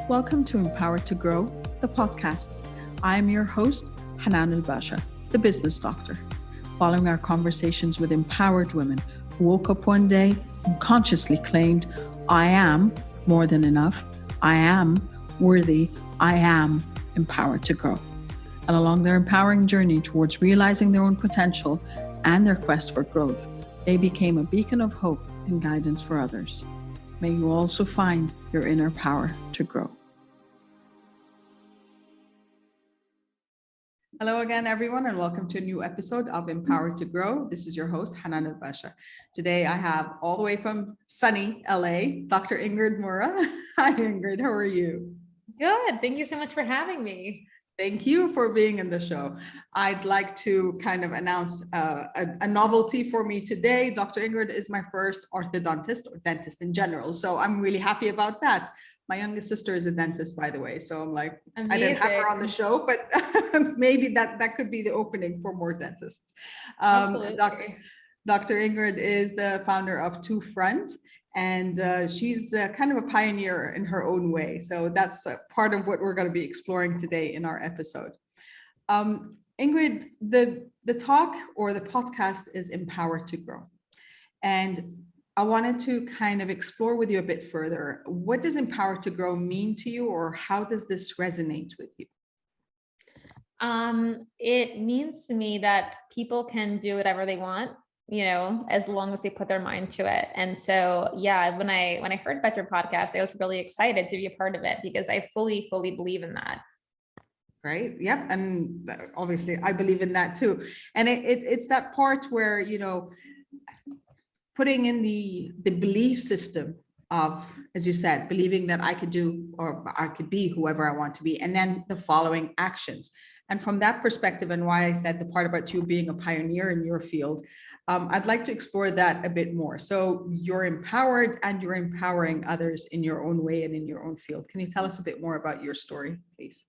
Welcome to Empowered to Grow, the podcast. I am your host, Hanan Basha, the business doctor. Following our conversations with empowered women who woke up one day and consciously claimed, I am more than enough, I am worthy, I am empowered to grow. And along their empowering journey towards realizing their own potential and their quest for growth, they became a beacon of hope and guidance for others. May you also find your inner power to grow. Hello again, everyone, and welcome to a new episode of Empowered to Grow. This is your host, Hanan Basha. Today, I have all the way from sunny LA, Dr. Ingrid Murra. Hi, Ingrid. How are you? Good. Thank you so much for having me. Thank you for being in the show. I'd like to kind of announce a novelty for me today. Dr. Ingrid is my first orthodontist or dentist in general. So I'm really happy about that. My youngest sister is a dentist, by the way. So I'm like, amazing. I didn't have her on the show, but maybe that could be the opening for more dentists. Dr. Ingrid is the founder of Two Front. And she's kind of a pioneer in her own way. So that's part of what we're going to be exploring today in our episode. Ingrid, the talk or the podcast is Empowered to Grow. And I wanted to kind of explore with you a bit further. What does Empowered to Grow mean to you, or how does this resonate with you? It means to me that people can do whatever they want, as long as they put their mind to it. And so, yeah, when I heard about your podcast, I was really excited to be a part of it because I fully believe in that. Right. Yep. And obviously I believe in that too. And it's that part where, putting in the belief system of, as you said, believing that I could do, or I could be whoever I want to be, and then the following actions. And from that perspective, and why I said the part about you being a pioneer in your field, I'd like to explore that a bit more. So you're empowered and you're empowering others in your own way and in your own field. Can you tell us a bit more about your story, please?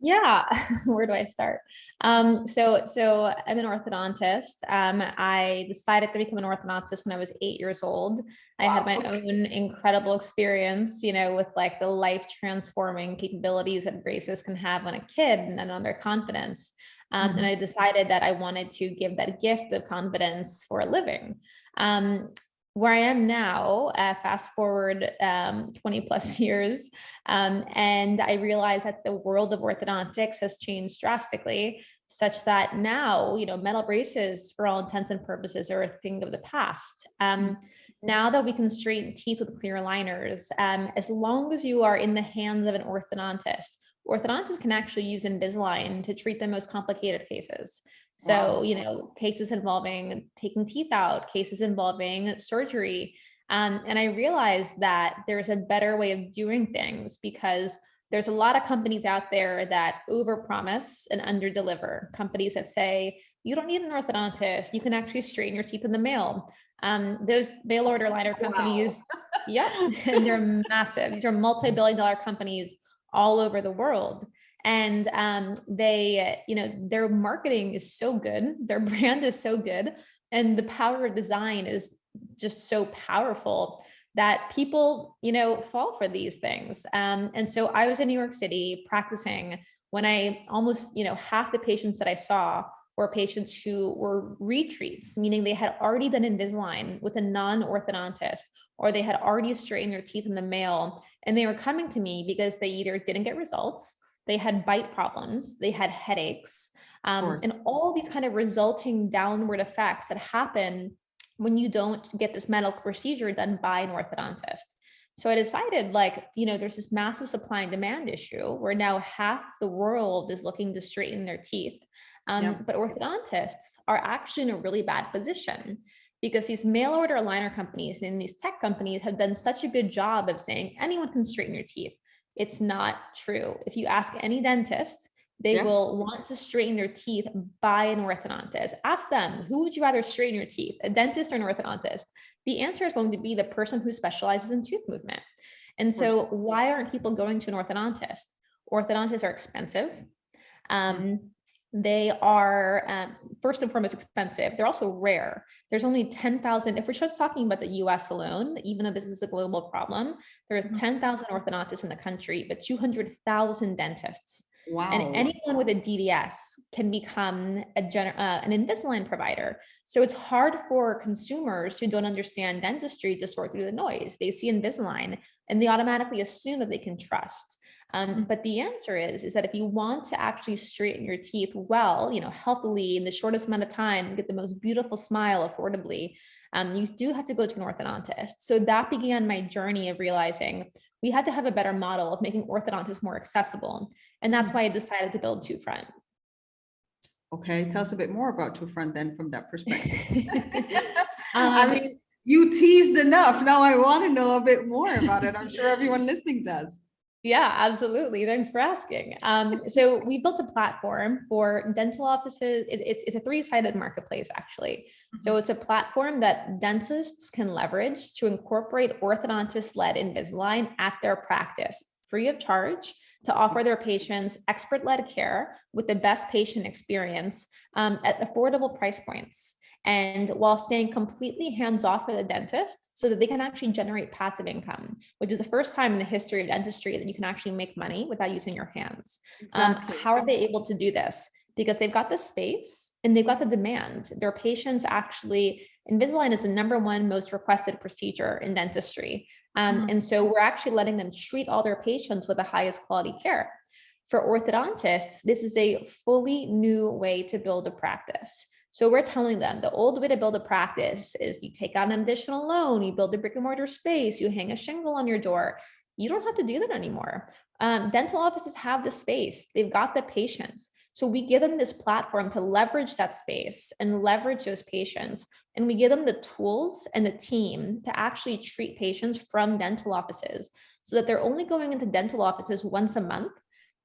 Yeah, where do I start? So I'm an orthodontist. I decided to become an orthodontist when I was 8 years old. I had my own incredible experience, with like the life transforming capabilities that braces can have on a kid and on their confidence. And I decided that I wanted to give that gift of confidence for a living. Where I am now, fast forward 20 plus years, and I realized that the world of orthodontics has changed drastically, such that now, metal braces, for all intents and purposes, are a thing of the past. Now that we can straighten teeth with clear aligners, as long as you are in the hands of an orthodontist, orthodontists can actually use Invisalign to treat the most complicated cases. So, cases involving taking teeth out, cases involving surgery. And I realized that there's a better way of doing things because there's a lot of companies out there that overpromise and underdeliver. Companies that say, you don't need an orthodontist, you can actually straighten your teeth in the mail. Those mail order liner companies, and they're massive. These are multi-billion-dollar companies all over the world. And their marketing is so good, their brand is so good, and the power of design is just so powerful that people, fall for these things. And so I was in New York City practicing when I almost, half the patients that I saw were patients who were retreats, meaning they had already done Invisalign with a non-orthodontist, or they had already straightened their teeth in the mail, and they were coming to me because they either didn't get results, they had bite problems, they had headaches, and all these kind of resulting downward effects that happen when you don't get this medical procedure done by an orthodontist. So I decided, there's this massive supply and demand issue where now half the world is looking to straighten their teeth. But orthodontists are actually in a really bad position because these mail order aligner companies and these tech companies have done such a good job of saying anyone can straighten your teeth. It's not true. If you ask any dentist, they will want to straighten their teeth by an orthodontist. Ask them, who would you rather straighten your teeth, a dentist or an orthodontist? The answer is going to be the person who specializes in tooth movement. And so why aren't people going to an orthodontist? Orthodontists are expensive. They are, first and foremost, expensive. They're also rare. There's only 10,000, if we're just talking about the US alone, even though this is a global problem, there's 10,000 orthodontists in the country, but 200,000 dentists. Wow. And anyone with a DDS can become an Invisalign provider. So it's hard for consumers who don't understand dentistry to sort through the noise. They see Invisalign and they automatically assume that they can trust. But the answer is that if you want to actually straighten your teeth well, healthily in the shortest amount of time, get the most beautiful smile affordably, you do have to go to an orthodontist. So that began my journey of realizing we had to have a better model of making orthodontists more accessible. And that's why I decided to build Two Front. Okay, tell us a bit more about Two Front then from that perspective. I mean, you teased enough. Now I want to know a bit more about it. I'm sure everyone listening does. Yeah, absolutely. Thanks for asking. So we built a platform for dental offices. It's a three-sided marketplace, actually. So it's a platform that dentists can leverage to incorporate orthodontist-led Invisalign at their practice, free of charge, to offer their patients expert-led care with the best patient experience at affordable price points, and while staying completely hands-off for the dentist so that they can actually generate passive income, which is the first time in the history of dentistry that you can actually make money without using your hands. Exactly. How are they able to do this? Because they've got the space and they've got the demand. Their patients actually, Invisalign is the #1 most requested procedure in dentistry. And so we're actually letting them treat all their patients with the highest quality care. For orthodontists, this is a fully new way to build a practice. So we're telling them the old way to build a practice is you take out an additional loan, you build a brick and mortar space, you hang a shingle on your door. You don't have to do that anymore. Dental offices have the space, they've got the patients. So we give them this platform to leverage that space and leverage those patients. And we give them the tools and the team to actually treat patients from dental offices so that they're only going into dental offices once a month.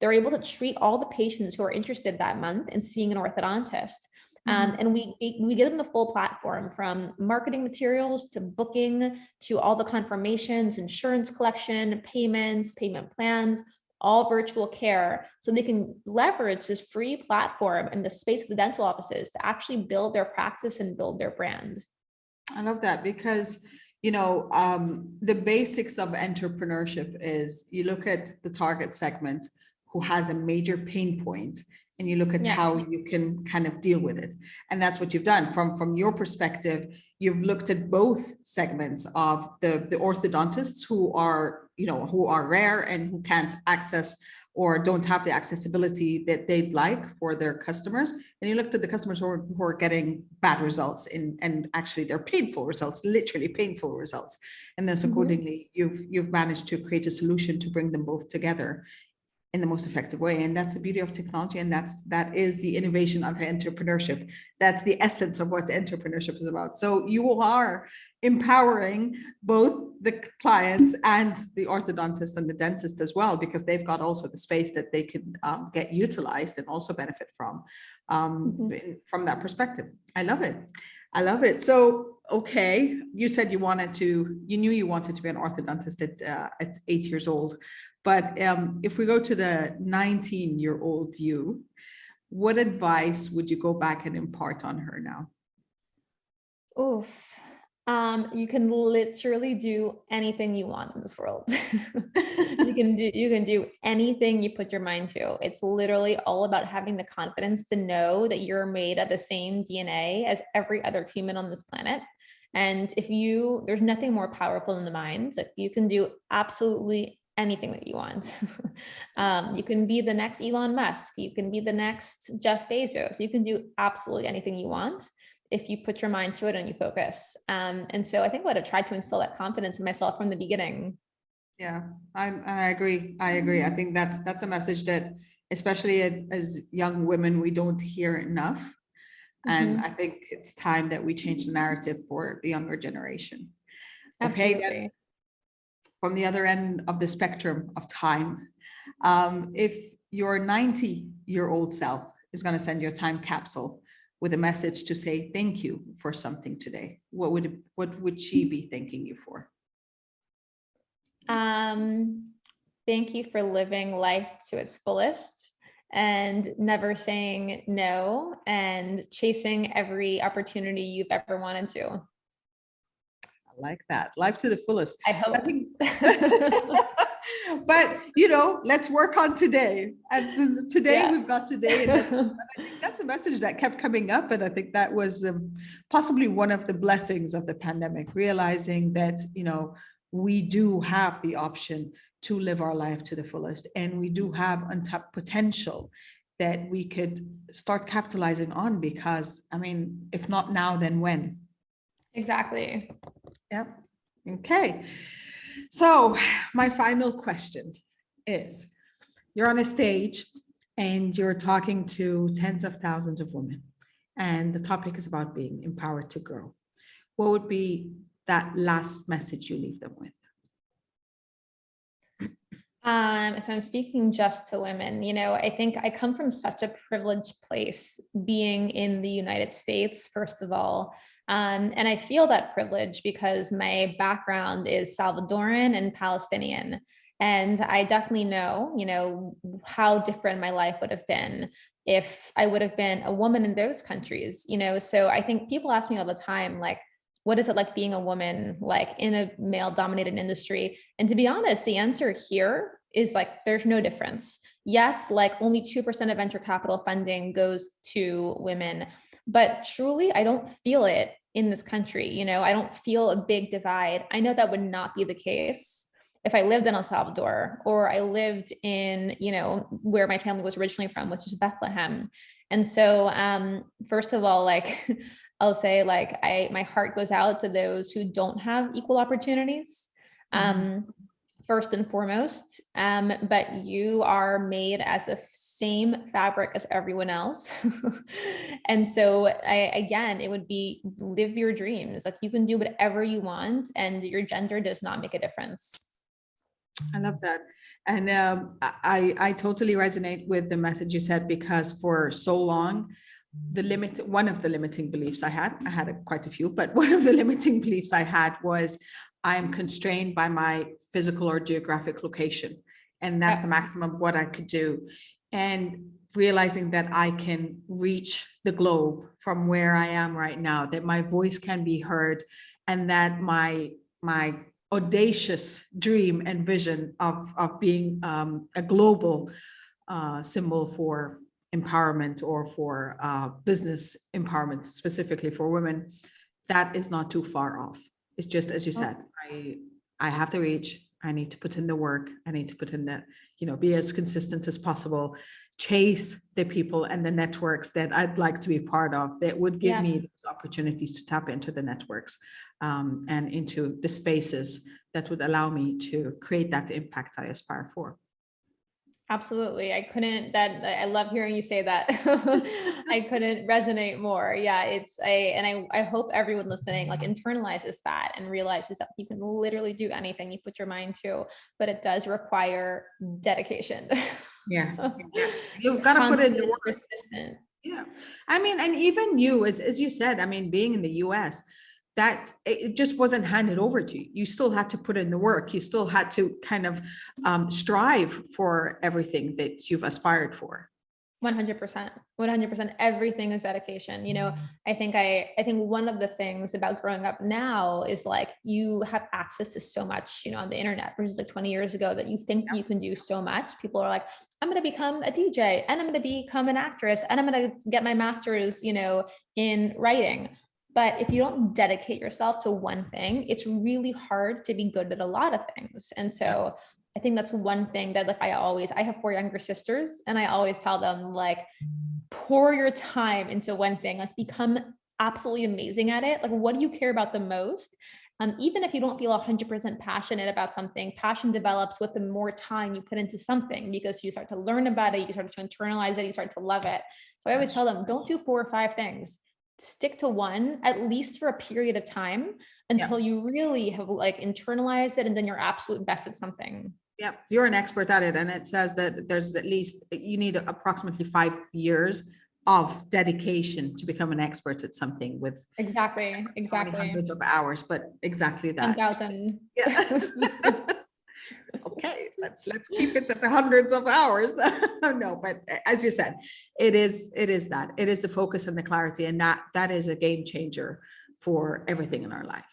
They're able to treat all the patients who are interested that month in seeing an orthodontist. And we give them the full platform, from marketing materials to booking to all the confirmations, insurance collection, payments, payment plans, all virtual care, so they can leverage this free platform in the space of the dental offices to actually build their practice and build their brand. I love that, because the basics of entrepreneurship is you look at the target segment who has a major pain point, and you look at how you can kind of deal with it. And that's what you've done. From your perspective, you've looked at both segments of the orthodontists who are rare and who can't access or don't have the accessibility that they'd like for their customers. And you looked at the customers who are getting bad results and actually they're painful results, literally painful results. And thus accordingly, you've managed to create a solution to bring them both together in the most effective way. And that's the beauty of technology. And that is the innovation of entrepreneurship. That's the essence of what entrepreneurship is about. So you are empowering both the clients and the orthodontist and the dentist as well, because they've got also the space that they can get utilized and also benefit from that perspective. I love it. I love it. So, okay, you said you knew you wanted to be an orthodontist at 8 years old. But if we go to the 19-year-old you, what advice would you go back and impart on her now? Oof. You can literally do anything you want in this world. You can do anything you put your mind to. It's literally all about having the confidence to know that you're made of the same DNA as every other human on this planet. And there's nothing more powerful than the mind. Like, you can do absolutely anything that you want. You can be the next Elon Musk. You can be the next Jeff Bezos. You can do absolutely anything you want if you put your mind to it and you focus. And so I think I tried to instill that confidence in myself from the beginning. Yeah, I agree. I think that's a message that, especially as young women, we don't hear enough. And I think it's time that we change the narrative for the younger generation. Okay. Absolutely. From the other end of the spectrum of time, if your 90-year-old self is going to send you a time capsule with a message to say thank you for something today, what would she be thanking you for? Thank you for living life to its fullest and never saying no and chasing every opportunity you've ever wanted to. I like that. Life to the fullest. I hope. I think but let's work on today. Today we've got today, and I think that's a message that kept coming up, and I think that was possibly one of the blessings of the pandemic, realizing that we do have the option to live our life to the fullest, and we do have untapped potential that we could start capitalizing on, because if not now, then when? Exactly. Yep. Okay. So my final question is, you're on a stage and you're talking to tens of thousands of women, and the topic is about being empowered to grow. What would be that last message you leave them with? If I'm speaking just to women, I think I come from such a privileged place, being in the United States, first of all. And I feel that privilege because my background is Salvadoran and Palestinian. And I definitely know, how different my life would have been if I would have been a woman in those countries, So I think people ask me all the time, like, what is it like being a woman, like in a male dominated industry? And to be honest, the answer here is like, there's no difference. Yes, like only 2% of venture capital funding goes to women, but truly, I don't feel it in this country. I don't feel a big divide. I know that would not be the case if I lived in El Salvador, or I lived in, where my family was originally from, which is Bethlehem. And so, first of all, like, I'll say, like, my heart goes out to those who don't have equal opportunities. First and foremost, but you are made as the same fabric as everyone else. And so again, it would be live your dreams. Like, you can do whatever you want, and your gender does not make a difference. I love that. And I totally resonate with the message you said, because for so long, one of the limiting beliefs I had quite a few, but one of the limiting beliefs I had was, I am constrained by my physical or geographic location, and that's the maximum of what I could do. And realizing that I can reach the globe from where I am right now, that my voice can be heard, and that my audacious dream and vision of being a global symbol for empowerment, or for business empowerment, specifically for women, that is not too far off. It's just, as you said, I have the reach. I need to put in the work. I need to put in the, be as consistent as possible, chase the people and the networks that I'd like to be part of, that would give me those opportunities to tap into the networks and into the spaces that would allow me to create that impact I aspire for. Absolutely. I love hearing you say that. I couldn't resonate more. Yeah, I hope everyone listening like internalizes that and realizes that you can literally do anything you put your mind to, but it does require dedication. Yes. You've got to put in the work. Persistent. Yeah. And even you, as you said, being in the US, that it just wasn't handed over to you. You still had to put in the work. You still had to kind of strive for everything that you've aspired for. 100%. Everything is dedication. I think one of the things about growing up now is like, you have access to so much, on the internet versus like 20 years ago, that you think you can do so much. People are like, I'm going to become a DJ, and I'm going to become an actress, and I'm going to get my master's, in writing. But if you don't dedicate yourself to one thing, it's really hard to be good at a lot of things. And so I think that's one thing that like I have 4 younger sisters, and I always tell them, like, pour your time into one thing, like become absolutely amazing at it. Like, what do you care about the most? Even if you don't feel 100% passionate about something, passion develops with the more time you put into something, because you start to learn about it, you start to internalize it, you start to love it. So I always tell them, don't do 4 or 5 things. Stick to one, at least for a period of time, until you really have like internalized it, and then you're absolute best at something. Yeah, you're an expert at it. And it says that there's at least, you need approximately 5 years of dedication to become an expert at something, with exactly hundreds of hours, but exactly that. 10,000. Yeah. Okay. hey, let's keep it at the hundreds of hours. No, but as you said, it is the focus and the clarity, and that is a game changer for everything in our life.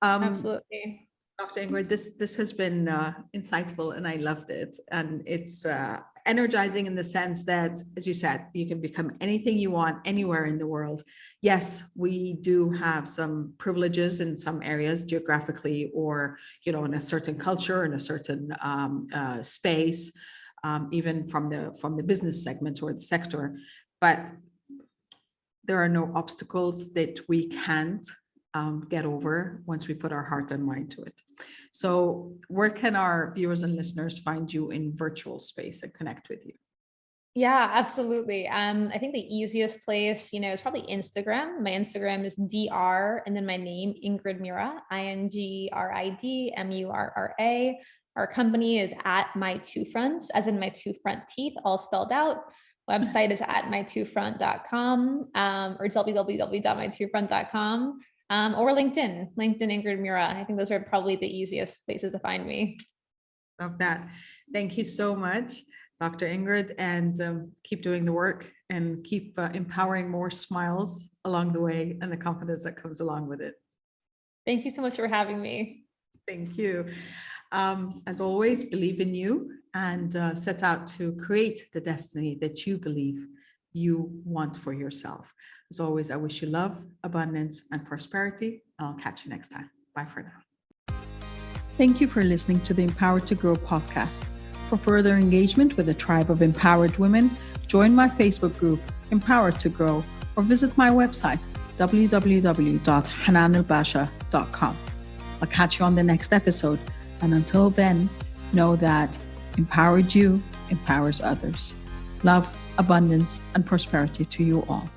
Absolutely. Dr. Ingrid, this has been insightful, and I loved it. And it's energizing in the sense that, as you said, you can become anything you want anywhere in the world. Yes, we do have some privileges in some areas geographically, or, in a certain culture, in a certain space, even from the business segment or the sector. But there are no obstacles that we can't get over once we put our heart and mind to it. So where can our viewers and listeners find you in virtual space and connect with you? Yeah, absolutely. I think the easiest place, is probably Instagram. My Instagram is DR and then my name, Ingrid Murra, INGRIDMURRA. Our company is at My Two Fronts, as in my two front teeth, all spelled out. Website is at mytwofront.com or www.mytwofront.com. Or LinkedIn Ingrid Murra. I think those are probably the easiest places to find me. Love that. Thank you so much, Dr. Ingrid, and keep doing the work and keep empowering more smiles along the way and the confidence that comes along with it. Thank you so much for having me. Thank you. As always, believe in you and set out to create the destiny that you believe you want for yourself. As always, I wish you love, abundance, and prosperity. I'll catch you next time. Bye for now. Thank you for listening to the Empowered to Grow podcast. For further engagement with a tribe of empowered women, join my Facebook group, Empowered to Grow, or visit my website, www.hananalbasha.com. I'll catch you on the next episode. And until then, know that empowered you empowers others. Love, abundance, and prosperity to you all.